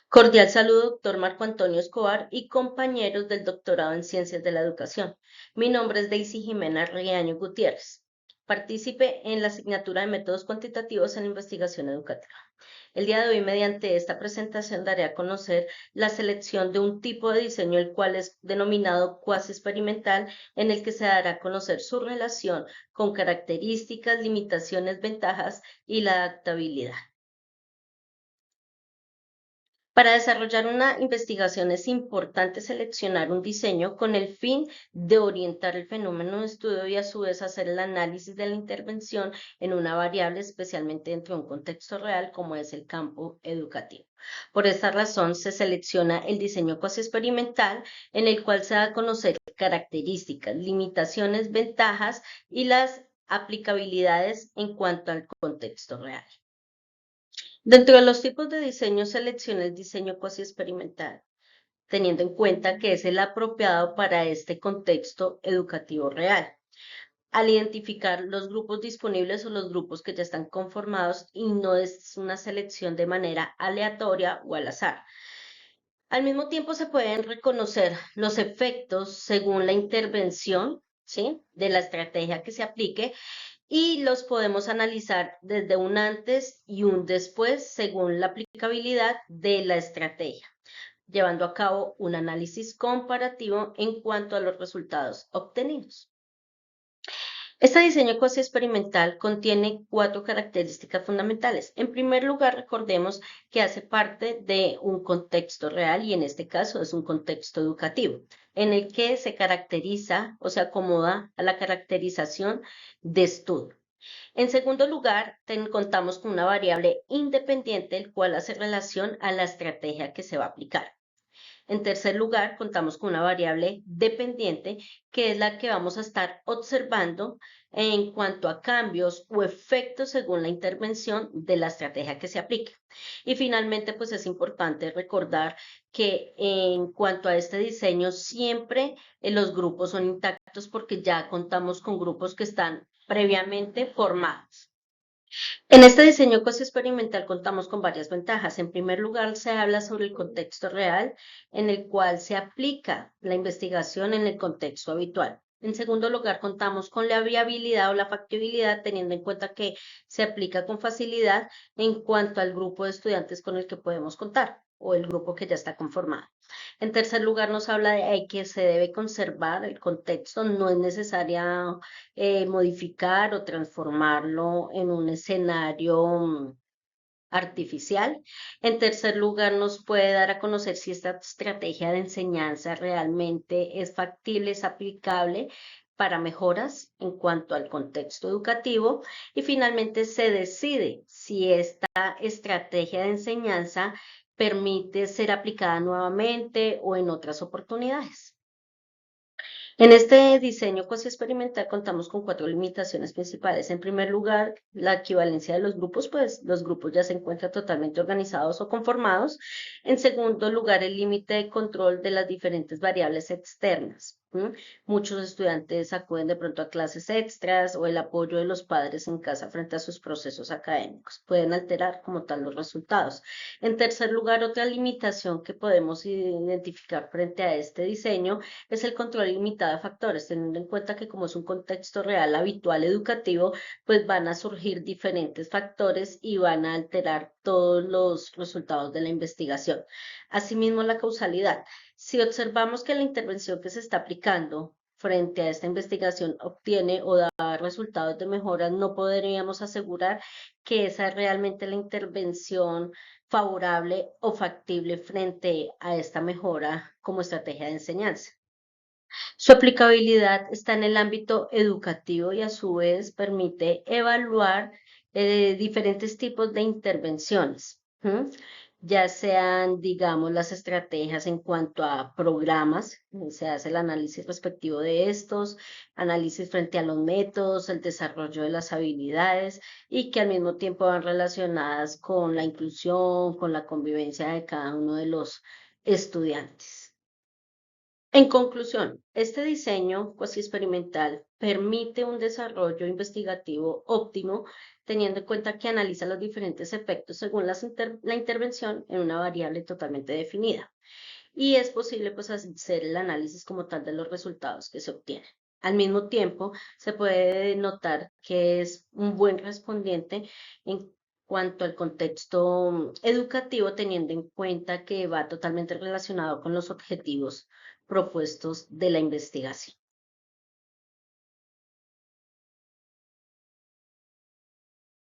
Cordial saludo, doctor Marco Antonio Escobar y compañeros del doctorado en Ciencias de la Educación. Mi nombre es Daisy Jimena Riaño Gutiérrez. Partícipe en la asignatura de métodos cuantitativos en la investigación educativa. El día de hoy, mediante esta presentación, daré a conocer la selección de un tipo de diseño, el cual es denominado cuasi experimental, en el que se dará a conocer su relación con características, limitaciones, ventajas y la adaptabilidad. Para desarrollar una investigación es importante seleccionar un diseño con el fin de orientar el fenómeno de estudio y a su vez hacer el análisis de la intervención en una variable, especialmente dentro de un contexto real como es el campo educativo. Por esta razón se selecciona el diseño cuasi experimental en el cual se da a conocer características, limitaciones, ventajas y las aplicabilidades en cuanto al contexto real. Dentro de los tipos de diseño, selecciona el diseño cuasi experimental, teniendo en cuenta que es el apropiado para este contexto educativo real. Al identificar los grupos disponibles o los grupos que ya están conformados y no es una selección de manera aleatoria o al azar. Al mismo tiempo se pueden reconocer los efectos según la intervención, ¿sí?, de la estrategia que se aplique y los podemos analizar desde un antes y un después según la aplicabilidad de la estrategia, llevando a cabo un análisis comparativo en cuanto a los resultados obtenidos. Este diseño cuasi experimental contiene 4 características fundamentales. En primer lugar, recordemos que hace parte de un contexto real y en este caso es un contexto educativo, en el que se caracteriza o se acomoda a la caracterización de estudio. En segundo lugar, contamos con una variable independiente, el cual hace relación a la estrategia que se va a aplicar. En tercer lugar, contamos con una variable dependiente, que es la que vamos a estar observando en cuanto a cambios o efectos según la intervención de la estrategia que se aplique. Y finalmente, pues es importante recordar que en cuanto a este diseño, siempre los grupos son intactos porque ya contamos con grupos que están previamente formados. En este diseño experimental contamos con varias ventajas. En primer lugar, se habla sobre el contexto real en el cual se aplica la investigación en el contexto habitual. En segundo lugar, contamos con la viabilidad o la factibilidad, teniendo en cuenta que se aplica con facilidad en cuanto al grupo de estudiantes con el que podemos contar o el grupo que ya está conformado. En tercer lugar, nos habla de que se debe conservar el contexto, no es necesario modificar o transformarlo en un escenario artificial. En tercer lugar, nos puede dar a conocer si esta estrategia de enseñanza realmente es factible, es aplicable para mejoras en cuanto al contexto educativo. Y finalmente se decide si esta estrategia de enseñanza permite ser aplicada nuevamente o en otras oportunidades. En este diseño cuasi experimental contamos con 4 limitaciones principales. En primer lugar, la equivalencia de los grupos, pues los grupos ya se encuentran totalmente organizados o conformados. En segundo lugar, el límite de control de las diferentes variables externas. Muchos estudiantes acuden de pronto a clases extras o el apoyo de los padres en casa frente a sus procesos académicos. Pueden alterar como tal los resultados. En tercer lugar, otra limitación que podemos identificar frente a este diseño es el control ilimitado de factores, teniendo en cuenta que como es un contexto real habitual educativo, pues van a surgir diferentes factores y van a alterar todos los resultados de la investigación. Asimismo, la causalidad. Si observamos que la intervención que se está aplicando frente a esta investigación obtiene o da resultados de mejora, no podríamos asegurar que esa es realmente la intervención favorable o factible frente a esta mejora como estrategia de enseñanza. Su aplicabilidad está en el ámbito educativo y a su vez permite evaluar diferentes tipos de intervenciones, ya sean, digamos, las estrategias en cuanto a programas, se hace el análisis respectivo de estos, análisis frente a los métodos, el desarrollo de las habilidades y que al mismo tiempo van relacionadas con la inclusión, con la convivencia de cada uno de los estudiantes. En conclusión, este diseño cuasi experimental permite un desarrollo investigativo óptimo, teniendo en cuenta que analiza los diferentes efectos según la intervención en una variable totalmente definida. Y es posible pues hacer el análisis como tal de los resultados que se obtienen. Al mismo tiempo, se puede notar que es un buen respondiente en cuanto al contexto educativo, teniendo en cuenta que va totalmente relacionado con los objetivos propuestos de la investigación.